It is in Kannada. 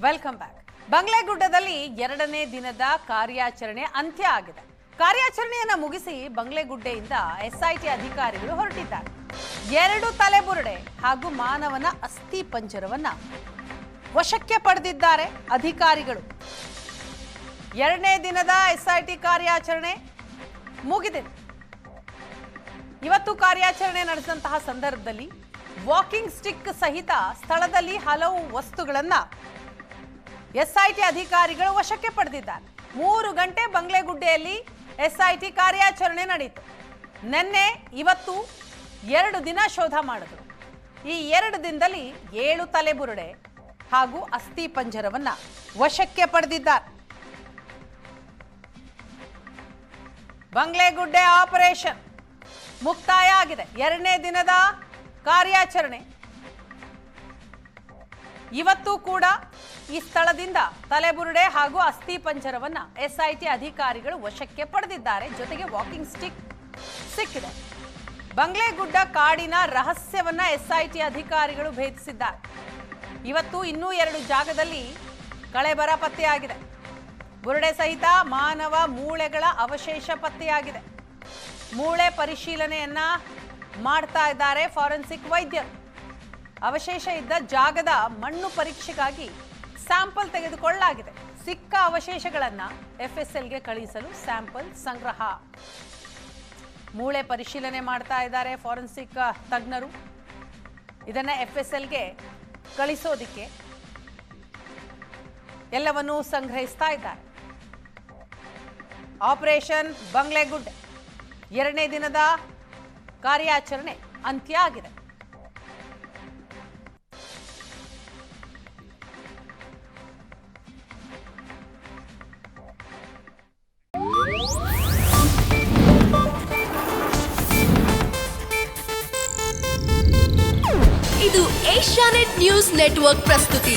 Welcome back. ಬಂಗ್ಲೆಗುಡ್ಡದಲ್ಲಿ ಎರಡನೇ ದಿನದ ಕಾರ್ಯಾಚರಣೆ ಅಂತ್ಯ ಆಗಿದೆ. ಕಾರ್ಯಾಚರಣೆಯನ್ನ ಮುಗಿಸಿ ಬಂಗ್ಲೆಗುಡ್ಡೆಯಿಂದ ಎಸ್ಐಟಿ ಅಧಿಕಾರಿಗಳು ಹೊರಟಿದ್ದಾರೆ. 2 ತಲೆಬುರುಡೆ ಹಾಗೂ ಮಾನವನ ಅಸ್ಥಿ ಪಂಜರವನ್ನ ವಶಕ್ಕೆ ಪಡೆದಿದ್ದಾರೆ ಅಧಿಕಾರಿಗಳು. ಎರಡನೇ ದಿನದ ಎಸ್ಐಟಿ ಕಾರ್ಯಾಚರಣೆ ಮುಗಿದಿದೆ. ಇವತ್ತು ಕಾರ್ಯಾಚರಣೆ ನಡೆಸಿದಂತಹ ಸಂದರ್ಭದಲ್ಲಿ ವಾಕಿಂಗ್ ಸ್ಟಿಕ್ ಸಹಿತ ಸ್ಥಳದಲ್ಲಿ ಹಲವು ವಸ್ತುಗಳನ್ನ ಎಸ್ಐಟಿ ಅಧಿಕಾರಿಗಳು ವಶಕ್ಕೆ ಪಡೆದಿದ್ದಾರೆ. 3 ಗಂಟೆ ಬಂಗ್ಲೆಗುಡ್ಡೆಯಲ್ಲಿ ಎಸ್ಐಟಿ ಕಾರ್ಯಾಚರಣೆ ನಡೆಯಿತು. ನಿನ್ನೆ ಇವತ್ತು 2 ದಿನ ಶೋಧ ಮಾಡಿದ್ರು. ಈ 2 ದಿನದಲ್ಲಿ 7 ತಲೆಬುರುಡೆ ಹಾಗೂ ಅಸ್ಥಿ ಪಂಜರವನ್ನ ವಶಕ್ಕೆ ಪಡೆದಿದ್ದಾರೆ. ಬಂಗ್ಲೆಗುಡ್ಡೆ ಆಪರೇಷನ್ ಮುಕ್ತಾಯ ಆಗಿದೆ. 2ನೇ ದಿನದ ಕಾರ್ಯಾಚರಣೆ ಇವತ್ತು ಕೂಡ ಈ ಸ್ಥಳದಿಂದ ತಲೆಬುರುಡೆ ಹಾಗೂ ಅಸ್ಥಿ ಪಂಜರವನ್ನ ಎಸ್ಐಟಿ ಅಧಿಕಾರಿಗಳು ವಶಕ್ಕೆ ಪಡೆದಿದ್ದಾರೆ. ಜೊತೆಗೆ ವಾಕಿಂಗ್ ಸ್ಟಿಕ್ ಸಿಕ್ಕಿದೆ. ಬಂಗ್ಲೆಗುಡ್ಡ ಕಾಡಿನ ರಹಸ್ಯವನ್ನ ಎಸ್ಐಟಿ ಅಧಿಕಾರಿಗಳು ಭೇದಿಸಿದ್ದಾರೆ. ಇವತ್ತು ಇನ್ನೂ 2 ಜಾಗದಲ್ಲಿ ಕಳೆಬರ ಪತ್ತೆಯಾಗಿದೆ. ಬುರುಡೆ ಸಹಿತ ಮಾನವ ಮೂಳೆಗಳ ಅವಶೇಷ ಪತ್ತೆಯಾಗಿದೆ. ಮೂಳೆ ಪರಿಶೀಲನೆಯನ್ನ ಮಾಡ್ತಾ ಇದ್ದಾರೆ ಫಾರೆನ್ಸಿಕ್ ವೈದ್ಯರು. ಅವಶೇಷ ಇದ್ದ ಜಾಗದ ಮಣ್ಣು ಪರೀಕ್ಷೆಗಾಗಿ ಸ್ಯಾಂಪಲ್ ತೆಗೆದುಕೊಳ್ಳಲಾಗಿದೆ. ಸಿಕ್ಕ ಅವಶೇಷಗಳನ್ನ FSLಗೆ ಕಳುಹಿಸಲು ಸ್ಯಾಂಪಲ್ ಸಂಗ್ರಹ. ಮೂಳೆ ಪರಿಶೀಲನೆ ಮಾಡ್ತಾ ಇದ್ದಾರೆ ಫಾರೆನ್ಸಿಕ್ ತಜ್ಞರು. ಇದನ್ನ FSLಗೆ ಕಳಿಸೋದಿಕ್ಕೆ ಎಲ್ಲವನ್ನೂ ಸಂಗ್ರಹಿಸ್ತಾ ಇದ್ದಾರೆ. ಆಪರೇಷನ್ ಬಂಗ್ಲೆಗುಡ್ಡೆ 2ನೇ ದಿನದ ಕಾರ್ಯಾಚರಣೆ ಅಂತ್ಯ ಆಗಿದೆ. ಇದು ಏಷ್ಯಾನೆಟ್ ನ್ಯೂಸ್ ನೆಟ್ವರ್ಕ್ ಪ್ರಸ್ತುತಿ.